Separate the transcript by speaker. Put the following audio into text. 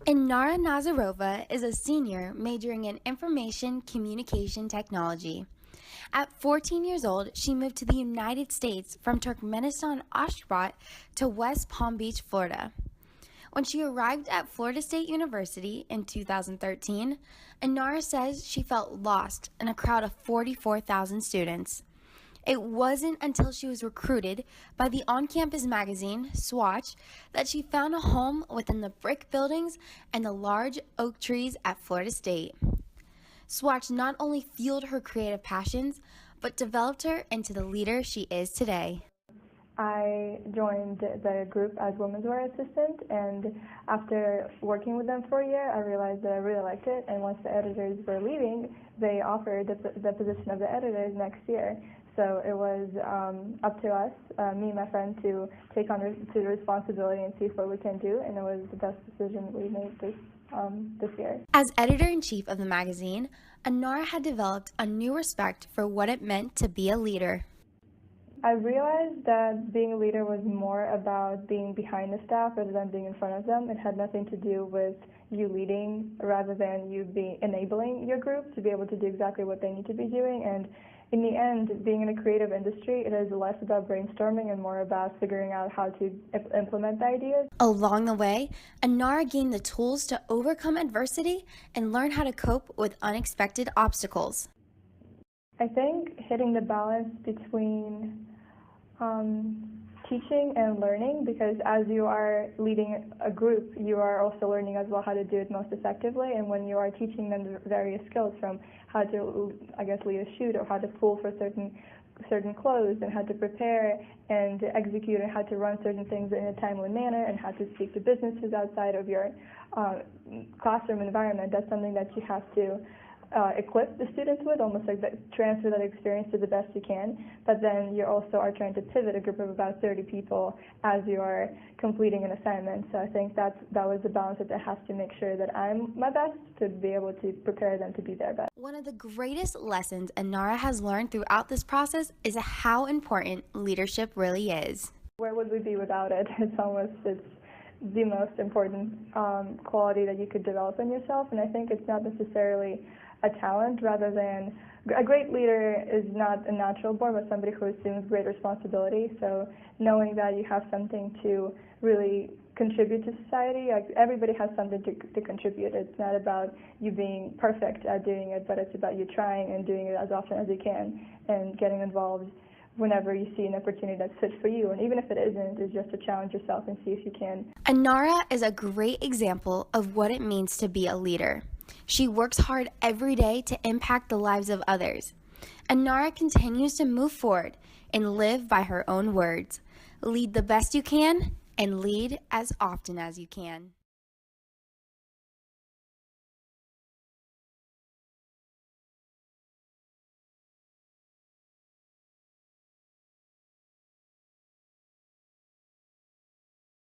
Speaker 1: Inara Nazarova is a senior majoring in information communication technology. At 14 years old, she moved to the United States from Turkmenistan, Ashgabat to West Palm Beach, Florida. When she arrived at Florida State University in 2013, Inara says she felt lost in a crowd of 44,000 students. It wasn't until she was recruited by the on-campus magazine, Swatch, that she found a home within the brick buildings and the large oak trees at Florida State. Swatch not only fueled her creative passions, but developed her into the leader she is today.
Speaker 2: I joined the group as women's wear assistant, and after working with them for a year, I realized that I really liked it, and once the editors were leaving, they offered the position of the editors next year. So it was up to us, me and my friend, to take on the responsibility and see what we can do, and it was the best decision we made this year.
Speaker 1: As editor-in-chief of the magazine, Inara had developed a new respect for what it meant to be a leader.
Speaker 2: I realized that being a leader was more about being behind the staff rather than being in front of them. It had nothing to do with you leading rather than you enabling your group to be able to do exactly what they need to be doing. And in the end, being in a creative industry, it is less about brainstorming and more about figuring out how to implement the ideas.
Speaker 1: Along the way, Inara gained the tools to overcome adversity and learn how to cope with unexpected obstacles.
Speaker 2: I think hitting the balance between teaching and learning, because as you are leading a group, you are also learning as well how to do it most effectively. And when you are teaching them the various skills from how to, lead a shoot, or how to pull for certain clothes, and how to prepare and execute, and how to run certain things in a timely manner, and how to speak to businesses outside of your classroom environment, that's something that you have to equip the students with, almost like transfer that experience to the best you can. But then you also are trying to pivot a group of about 30 people as you are completing an assignment. So I think that was the balance that I have to make sure that I'm my best to be able to prepare them to be their best.
Speaker 1: One of the greatest lessons Inara has learned throughout this process is how important leadership really is.
Speaker 2: Where would we be without it? It's the most important quality that you could develop in yourself, and I think it's not necessarily a talent, rather than a great leader is not a natural born, but somebody who assumes great responsibility. So knowing that you have something to really contribute to society, like everybody has something to contribute. It's not about you being perfect at doing it, but it's about you trying and doing it as often as you can and getting involved whenever you see an opportunity that's fit for you. And even if it isn't, it's just to challenge yourself and see if you can.
Speaker 1: Inara is a great example of what it means to be a leader. She works hard every day to impact the lives of others. Inara continues to move forward and live by her own words. Lead the best you can and lead as often as you can.